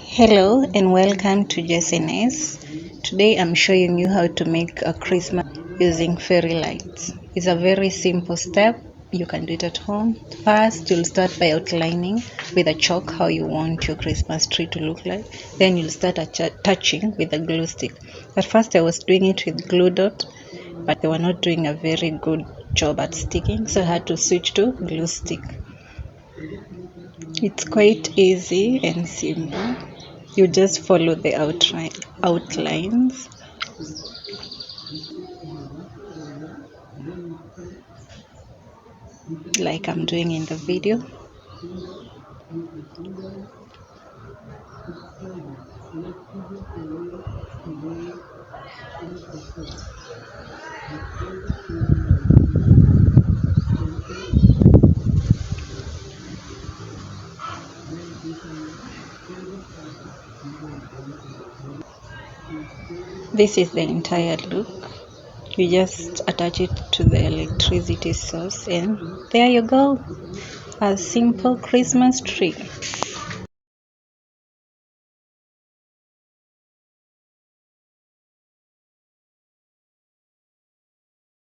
Hello and welcome to JSNS. Today I'm showing you how to make a Christmas using fairy lights. It's a very simple step. You can do it at home. First, you'll start by outlining with a chalk how you want your Christmas tree to look like. Then you'll start touching with a glue stick. At first I was doing it with glue dot, but they were not doing a very good job at sticking, so I had to switch to glue stick. It's quite easy and simple. You just follow the outlines like I'm doing in the video. This is the entire look. You just attach it to the electricity source and there you go, a simple Christmas tree.